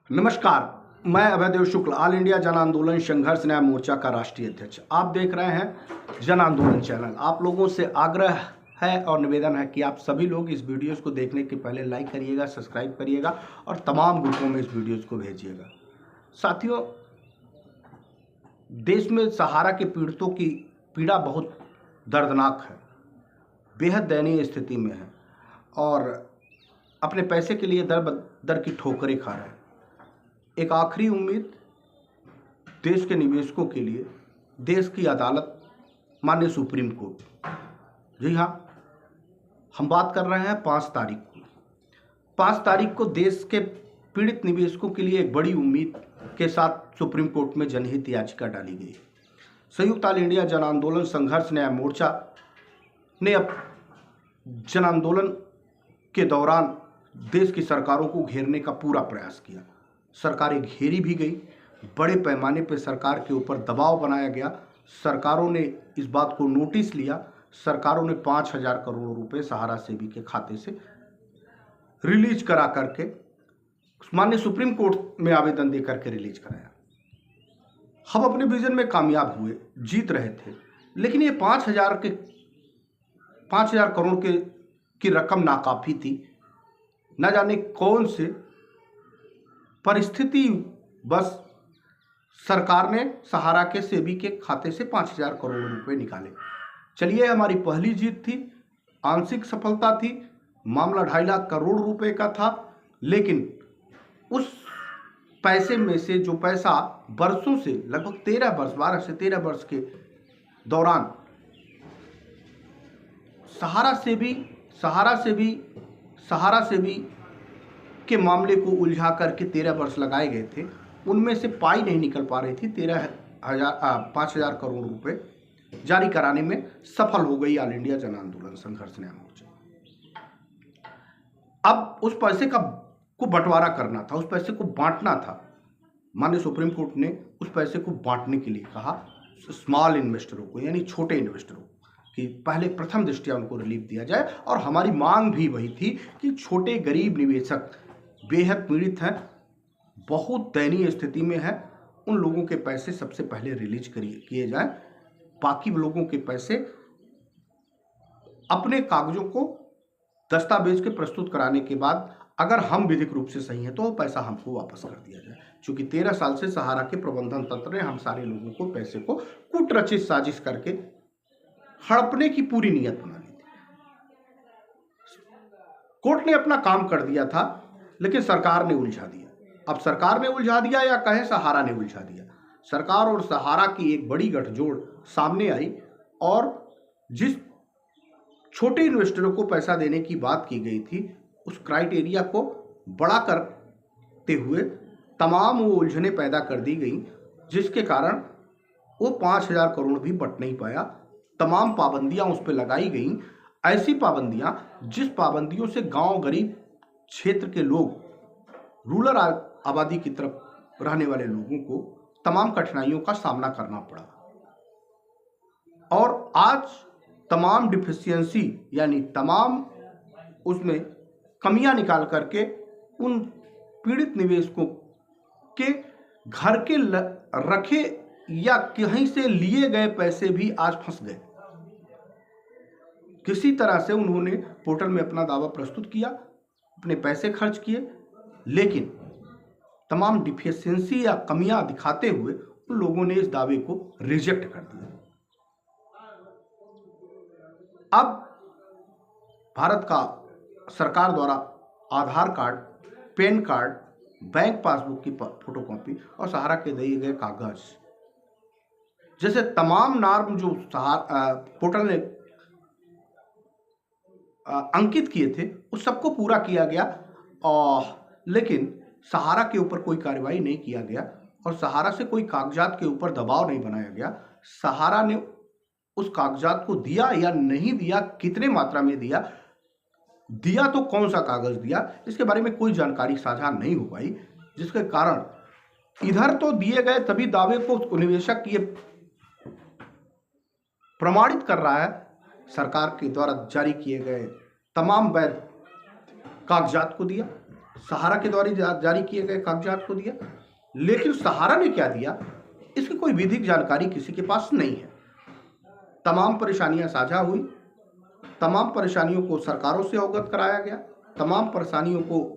नमस्कार, मैं अभयदेव शुक्ल, all India जन आंदोलन संघर्ष न्याय मोर्चा का राष्ट्रीय अध्यक्ष। आप देख रहे हैं जन आंदोलन चैनल। आप लोगों से आग्रह है और निवेदन है कि आप सभी लोग इस वीडियोस को देखने के पहले लाइक करिएगा, सब्सक्राइब करिएगा और तमाम ग्रुपों में इस वीडियोस को भेजिएगा। साथियों, देश में सहारा के पीड़ितों की पीड़ा बहुत दर्दनाक है, बेहद दयनीय स्थिति में है और अपने पैसे के लिए दर दर की ठोकरें खा रहे हैं। एक आखिरी उम्मीद देश के निवेशकों के लिए देश की अदालत, माननीय सुप्रीम कोर्ट। जी हाँ, हम बात कर रहे हैं 5 तारीख को। 5 तारीख को देश के पीड़ित निवेशकों के लिए एक बड़ी उम्मीद के साथ सुप्रीम कोर्ट में जनहित याचिका डाली गई। संयुक्त ऑल इंडिया जन आंदोलन संघर्ष न्याय मोर्चा ने अब जन आंदोलन के दौरान देश की सरकारों को घेरने का पूरा प्रयास किया। सरकारें घेरी भी गई, बड़े पैमाने पर सरकार के ऊपर दबाव बनाया गया। सरकारों ने इस बात को नोटिस लिया। सरकारों ने 5,000 करोड़ रुपए सहारा सेबी के खाते से रिलीज करा करके माननीय सुप्रीम कोर्ट में आवेदन दे करके रिलीज कराया। हम अपने विजन में कामयाब हुए, जीत रहे थे, लेकिन ये 5,000 करोड़ की रकम नाकाफी थी। न जाने कौन से परिस्थिति बस सरकार ने सहारा के सेबी के खाते से 5,000 करोड़ रुपए निकाले। चलिए, हमारी पहली जीत थी, आंशिक सफलता थी। मामला 2.5 लाख करोड़ रुपए का था, लेकिन उस पैसे में से जो पैसा वर्षों से, लगभग 12 से 13 वर्ष के दौरान सहारा सेबी के मामले को उलझा करके 13 वर्ष लगाए गए थे, उनमें से पाई नहीं निकल पा रही थी। 5,000 करोड़ रुपए जारी कराने में सफल हो गई ऑल इंडिया जन आंदोलन संघर्ष न्याय मोर्चा। अब उस पैसे को बंटवारा करना था, उस पैसे को बांटना था। माननीय सुप्रीम कोर्ट ने उस पैसे को बांटने के लिए कहा स्मॉल इन्वेस्टरों को, यानी छोटे इन्वेस्टरों कि पहले प्रथम दृष्टया उनको रिलीफ दिया जाए। और हमारी मांग भी वही थी कि छोटे गरीब निवेशक बेहद पीड़ित हैं, बहुत दयनीय स्थिति में है, उन लोगों के पैसे सबसे पहले रिलीज किए जाएं। बाकी लोगों के पैसे अपने कागजों को दस्तावेज के प्रस्तुत कराने के बाद अगर हम विधिक रूप से सही हैं तो वो पैसा हमको वापस कर दिया जाए। क्योंकि 13 साल से सहारा के प्रबंधन तंत्र ने हम सारे लोगों को पैसे को कूटरचित साजिश करके हड़पने की पूरी नीयत बना ली थी। कोर्ट ने अपना काम कर दिया था, लेकिन सरकार ने उलझा दिया। अब सरकार ने उलझा दिया या कहें सहारा ने उलझा दिया। सरकार और सहारा की एक बड़ी गठजोड़ सामने आई और जिस छोटे इन्वेस्टरों को पैसा देने की बात की गई थी, उस क्राइटेरिया को बड़ा करते हुए तमाम वो उलझनें पैदा कर दी गई, जिसके कारण वो 5,000 करोड़ भी बट नहीं पाया। तमाम पाबंदियां उस पर लगाई गई, ऐसी पाबंदियां जिस पाबंदियों से गांव गरीब क्षेत्र के लोग, रूरल आबादी की तरफ रहने वाले लोगों को तमाम कठिनाइयों का सामना करना पड़ा। और आज तमाम डिफिशियंसी, यानी तमाम उसमें कमियां निकाल करके उन पीड़ित निवेशकों के घर के रखे या कहीं से लिए गए पैसे भी आज फंस गए। किसी तरह से उन्होंने पोर्टल में अपना दावा प्रस्तुत किया, अपने पैसे खर्च किए, लेकिन तमाम डिफिशियंसी या कमियां दिखाते हुए उन लोगों ने इस दावे को रिजेक्ट कर दिया। अब भारत का सरकार द्वारा Aadhaar card, PAN card, bank passbook की फोटोकॉपी और सहारा के दिए गए कागज जैसे तमाम नॉर्म जो पोर्टल ने अंकित किए थे, उस सबको पूरा किया गया, लेकिन सहारा के ऊपर कोई कार्रवाई नहीं किया गया और सहारा से कोई कागजात के ऊपर दबाव नहीं बनाया गया। सहारा ने उस कागजात को दिया या नहीं दिया, कितने मात्रा में दिया तो कौन सा कागज दिया, इसके बारे में कोई जानकारी साझा नहीं हो पाई, जिसके कारण इधर तो दिए गए तभी दावे को निवेशक ये प्रमाणित कर रहा है, सरकार के द्वारा जारी किए गए तमाम वैध कागजात को दिया। सहारा के द्वारा जारी किए गए कागजात को दिया, लेकिन सहारा ने क्या दिया इसकी कोई विधिक जानकारी किसी के पास नहीं है। तमाम परेशानियां साझा हुई, तमाम परेशानियों को सरकारों से अवगत कराया गया, तमाम परेशानियों को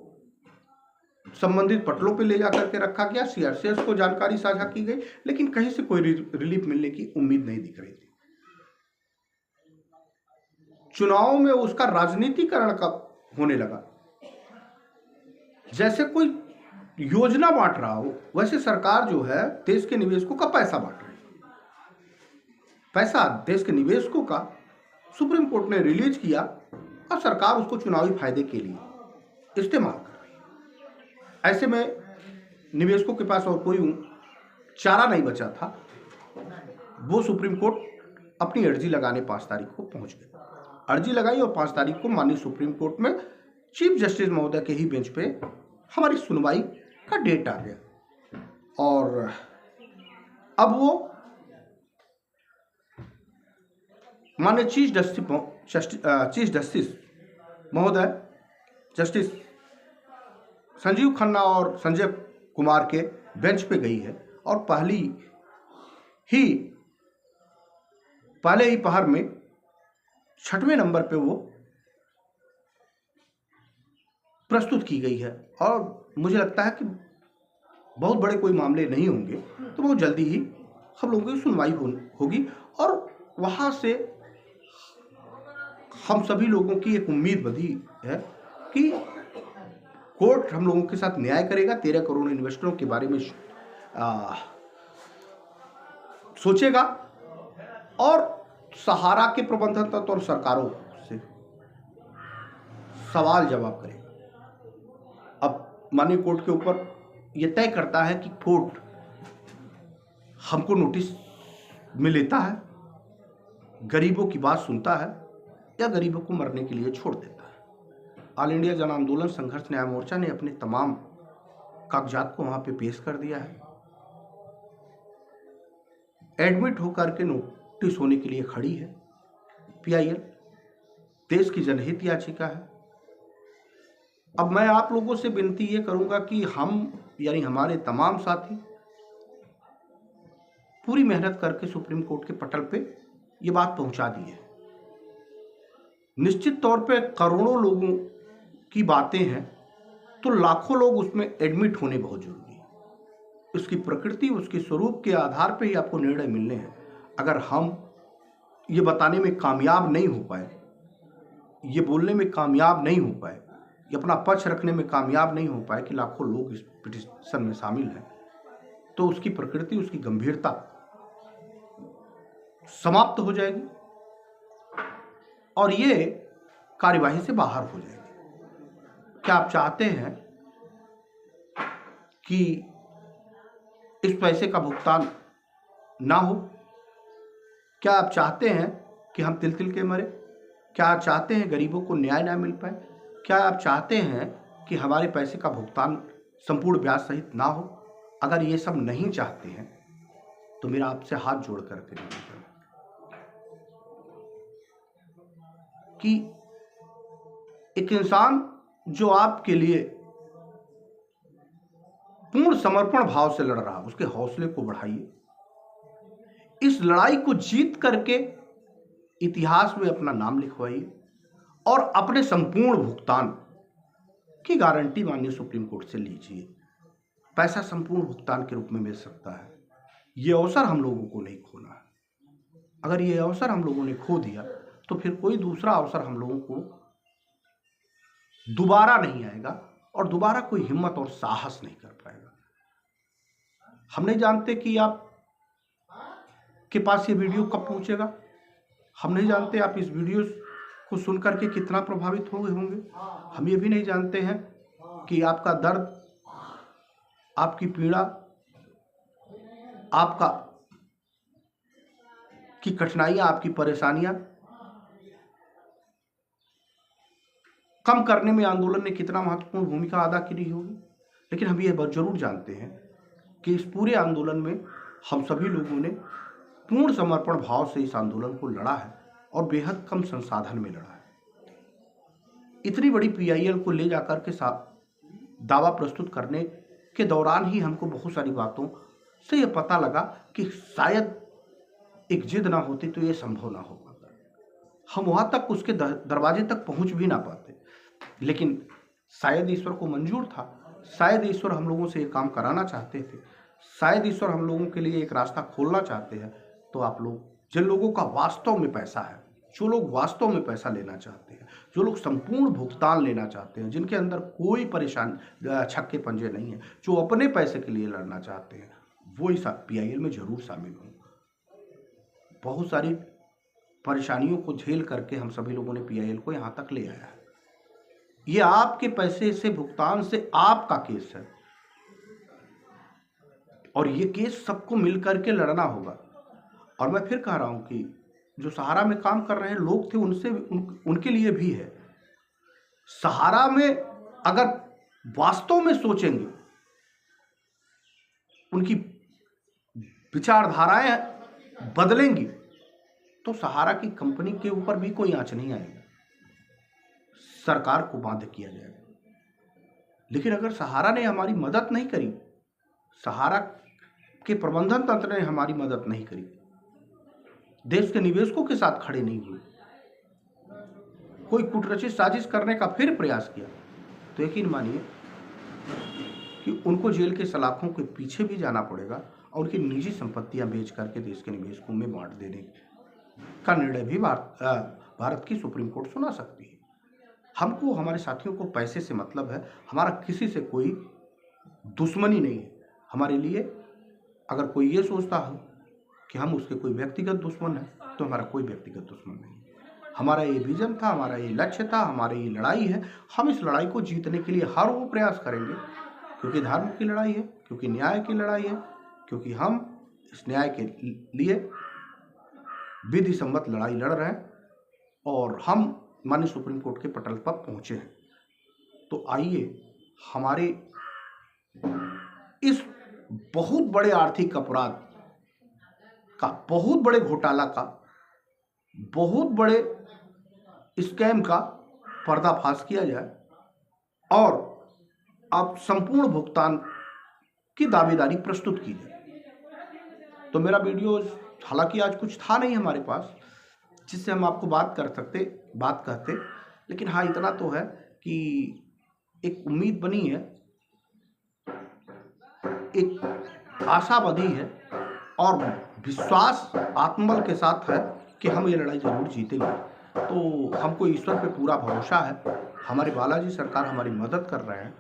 संबंधित पटलों पे ले जाकर के रखा गया, सीआरसीएस को जानकारी साझा की गई, लेकिन कहीं से कोई रिलीफ मिलने की उम्मीद नहीं दिख रही थी। चुनाव में उसका राजनीतिकरण कब होने लगा, जैसे कोई योजना बांट रहा हो वैसे सरकार जो है देश के निवेशकों का पैसा बांट रही है। पैसा देश के निवेशकों का सुप्रीम कोर्ट ने रिलीज किया और सरकार उसको चुनावी फायदे के लिए इस्तेमाल कर रही है। ऐसे में निवेशकों के पास और कोई चारा नहीं बचा था, वो सुप्रीम कोर्ट अपनी अर्जी लगाने 5 तारीख को पहुंच गए। अर्जी लगाई और 5 तारीख को माननीय सुप्रीम कोर्ट में चीफ जस्टिस महोदय के ही बेंच पे हमारी सुनवाई का डेट आ गया। और अब वो माननीय चीफ जस्टिस महोदय जस्टिस संजीव खन्ना और संजय कुमार के बेंच पे गई है और पहले ही पहर में 6वें नंबर पे वो प्रस्तुत की गई है। और मुझे लगता है कि बहुत बड़े कोई मामले नहीं होंगे, तो बहुत जल्दी ही हम लोगों की सुनवाई होगी और वहाँ से हम सभी लोगों की एक उम्मीद बंधी है कि कोर्ट हम लोगों के साथ न्याय करेगा, 13 करोड़ इन्वेस्टरों के बारे में सोचेगा और सहारा के प्रबंधन तत्व और सरकारों से सवाल जवाब करेगा। अब माननीय कोर्ट के ऊपर यह तय करता है कि कोर्ट हमको नोटिस में लेता है, गरीबों की बात सुनता है या गरीबों को मरने के लिए छोड़ देता है। ऑल इंडिया जन आंदोलन संघर्ष न्याय मोर्चा ने अपने तमाम कागजात को वहां पे पेश कर दिया है। एडमिट होकर के नोटिस होने के लिए खड़ी है पीआईएल, देश की जनहित याचिका है। अब मैं आप लोगों से विनती ये करूंगा कि हम यानी हमारे तमाम साथी पूरी मेहनत करके सुप्रीम कोर्ट के पटल पे ये बात पहुंचा दी है। निश्चित तौर पे करोड़ों लोगों की बातें हैं, तो लाखों लोग उसमें एडमिट होने बहुत जरूरी है। उसकी प्रकृति, उसके स्वरूप के आधार पे ही आपको निर्णय मिलने हैं। अगर हम ये बताने में कामयाब नहीं हो पाए, ये बोलने में कामयाब नहीं हो पाए, ये अपना पक्ष रखने में कामयाब नहीं हो पाए कि लाखों लोग इस पिटीशन में शामिल हैं, तो उसकी प्रकृति, उसकी गंभीरता समाप्त हो जाएगी और ये कार्यवाही से बाहर हो जाएगी। क्या आप चाहते हैं कि इस पैसे का भुगतान ना हो? क्या आप चाहते हैं कि हम तिल तिल के मरे? क्या आप चाहते हैं गरीबों को न्याय ना मिल पाए? क्या आप चाहते हैं कि हमारे पैसे का भुगतान संपूर्ण ब्याज सहित ना हो? अगर ये सब नहीं चाहते हैं तो मेरा आपसे हाथ जोड़ करके निवेदन कि एक इंसान जो आपके लिए पूर्ण समर्पण भाव से लड़ रहा है, उसके हौसले को बढ़ाइए। इस लड़ाई को जीत करके इतिहास में अपना नाम लिखवाइए और अपने संपूर्ण भुगतान की गारंटी माननीय सुप्रीम कोर्ट से लीजिए। पैसा संपूर्ण भुगतान के रूप में मिल सकता है। ये अवसर हम लोगों को नहीं खोना है। अगर ये अवसर हम लोगों ने खो दिया तो फिर कोई दूसरा अवसर हम लोगों को दोबारा नहीं आएगा और दोबारा कोई हिम्मत और साहस नहीं कर पाएगा। हम नहीं जानते कि आप के पास ये वीडियो कब पहुंचेगा। हम नहीं जानते आप इस वीडियो को सुनकर के कितना प्रभावित हुए होंगे। हम ये भी नहीं जानते हैं कि आपका दर्द, आपकी पीड़ा, आपका की कठिनाइयां, आपकी परेशानियां कम करने में आंदोलन ने कितना महत्वपूर्ण भूमिका अदा की होगी। लेकिन हम ये जरूर जानते हैं कि इस पूरे आंदोलन में हम सभी लोगों ने पूर्ण समर्पण भाव से इस आंदोलन को लड़ा है और बेहद कम संसाधन में लड़ा है। इतनी बड़ी पीआईएल को ले जाकर के साथ दावा प्रस्तुत करने के दौरान ही हमको बहुत सारी बातों से ये पता लगा कि शायद एक जिद ना होती तो ये संभव ना हो पाता, हम वहाँ तक उसके दरवाजे तक पहुँच भी ना पाते। लेकिन शायद ईश्वर को मंजूर था, शायद ईश्वर हम लोगों से ये काम कराना चाहते थे, शायद ईश्वर हम लोगों के लिए एक रास्ता खोलना चाहते हैं। तो आप लोग, जिन लोगों का वास्तव में पैसा है, जो लोग वास्तव में पैसा लेना चाहते हैं, जो लोग संपूर्ण भुगतान लेना चाहते हैं, जिनके अंदर कोई परेशान छक्के पंजे नहीं है, जो अपने पैसे के लिए लड़ना चाहते हैं, वो इस PIL में जरूर शामिल हों। बहुत सारी परेशानियों को झेल करके हम सभी लोगों ने PIL को यहाँ तक ले आया है। ये आपके पैसे से भुगतान से आपका केस है और ये केस सबको मिलकर के लड़ना होगा। और मैं फिर कह रहा हूं कि जो सहारा में काम कर रहे लोग थे उनसे उनके लिए भी है। सहारा में अगर वास्तव में सोचेंगे, उनकी विचारधाराएं बदलेंगी, तो सहारा की कंपनी के ऊपर भी कोई आंच नहीं आएगी, सरकार को बाध्य किया जाएगा। लेकिन अगर सहारा ने हमारी मदद नहीं करी, सहारा के प्रबंधन तंत्र ने हमारी मदद नहीं करी, देश के निवेशकों के साथ खड़े नहीं हुए, कोई कूटरचित साजिश करने का फिर प्रयास किया, तो यकीन मानिए कि उनको जेल के सलाखों के पीछे भी जाना पड़ेगा और उनकी निजी संपत्तियां बेच करके देश के निवेशकों में बांट देने का निर्णय भी भारत की सुप्रीम कोर्ट सुना सकती है। हमको, हमारे साथियों को पैसे से मतलब है, हमारा किसी से कोई दुश्मनी नहीं है। हमारे लिए अगर कोई ये सोचता हो कि हम उसके कोई व्यक्तिगत दुश्मन है, तो हमारा कोई व्यक्तिगत दुश्मन नहीं। हमारा ये विजन था, हमारा ये लक्ष्य था, हमारी ये लड़ाई है। हम इस लड़ाई को जीतने के लिए हर वो प्रयास करेंगे, क्योंकि धर्म की लड़ाई है, क्योंकि न्याय की लड़ाई है, क्योंकि हम इस न्याय के लिए विधि सम्मत लड़ाई लड़ रहे हैं और हम माननीय सुप्रीम कोर्ट के पटल पर पहुंचे हैं। तो आइए, हमारे इस बहुत बड़े आर्थिक अपराध का, बहुत बड़े घोटाला का, बहुत बड़े स्कैम का पर्दाफाश किया जाए और अब संपूर्ण भुगतान की दावेदारी प्रस्तुत की जाए। तो मेरा वीडियो, हालांकि आज कुछ था नहीं हमारे पास जिससे हम आपको बात कहते, लेकिन हाँ इतना तो है कि एक उम्मीद बनी है, एक आशा बधी है और विश्वास आत्मबल के साथ है कि हम ये लड़ाई जरूर जीतेंगे। तो हमको ईश्वर पे पूरा भरोसा है, हमारे बालाजी सरकार हमारी मदद कर रहे हैं।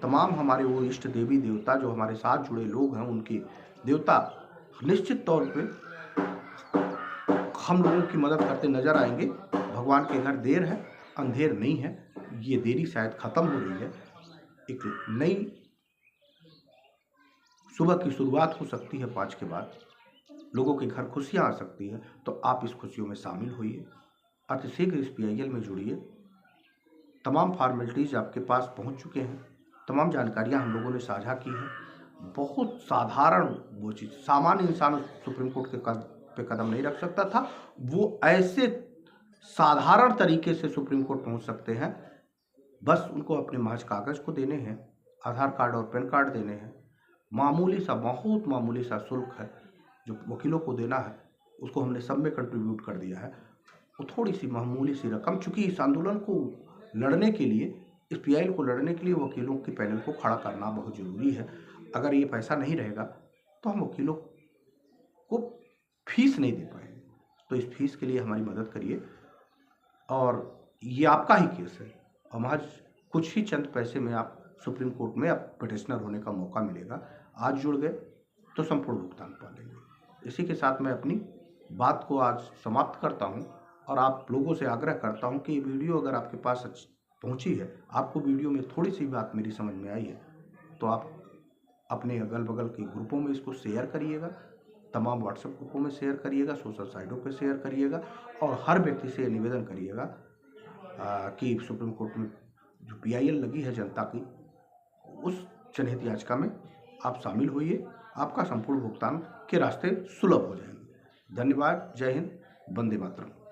तमाम हमारे वो इष्ट देवी देवता जो हमारे साथ जुड़े लोग हैं, उनके देवता निश्चित तौर पे हम लोगों की मदद करते नजर आएंगे। भगवान के घर देर है, अंधेर नहीं है। ये देरी शायद खत्म हो रही है, एक नई सुबह की शुरुआत हो सकती है। 5 के बाद लोगों के घर खुशियां आ सकती है। तो आप इस खुशियों में शामिल होइए, अतिशीघ्र इस PIL में जुड़िए। तमाम फॉर्मेलिटीज आपके पास पहुंच चुके हैं, तमाम जानकारियां हम लोगों ने साझा की हैं। बहुत साधारण वो चीज़, सामान्य इंसान सुप्रीम कोर्ट के पे कदम नहीं रख सकता था, वो ऐसे साधारण तरीके से सुप्रीम कोर्ट पहुंच सकते हैं। बस उनको अपने महज कागज को देने हैं, आधार कार्ड और पैन कार्ड देने हैं। मामूली सा, बहुत मामूली सा शुल्क है जो वकीलों को देना है, उसको हमने सब में कंट्रीब्यूट कर दिया है। वो थोड़ी सी मामूली सी रकम, चूँकि इस आंदोलन को लड़ने के लिए, इस PIL को लड़ने के लिए वकीलों के पैनल को खड़ा करना बहुत ज़रूरी है। अगर ये पैसा नहीं रहेगा तो हम वकीलों को फीस नहीं दे पाएंगे। तो इस फीस के लिए हमारी मदद करिए। और ये आपका ही केस है और महज कुछ ही चंद पैसे में आप सुप्रीम कोर्ट में आप पिटिशनर होने का मौका मिलेगा। आज जुड़ गए तो संपूर्ण भुगतान पा लेंगे। इसी के साथ मैं अपनी बात को आज समाप्त करता हूं और आप लोगों से आग्रह करता हूं कि ये वीडियो अगर आपके पास पहुंची है, आपको वीडियो में थोड़ी सी बात मेरी समझ में आई है, तो आप अपने अगल बगल के ग्रुपों में इसको शेयर करिएगा, तमाम व्हाट्सएप ग्रुपों में शेयर करिएगा, सोशल साइटों पर शेयर करिएगा और हर व्यक्ति से निवेदन करिएगा कि सुप्रीम कोर्ट में जो PIL लगी है जनता की, उस जनहित याचिका में आप शामिल होइए। आपका संपूर्ण भुगतान के रास्ते सुलभ हो जाएंगे। धन्यवाद। जय हिंद। वंदे मातरम।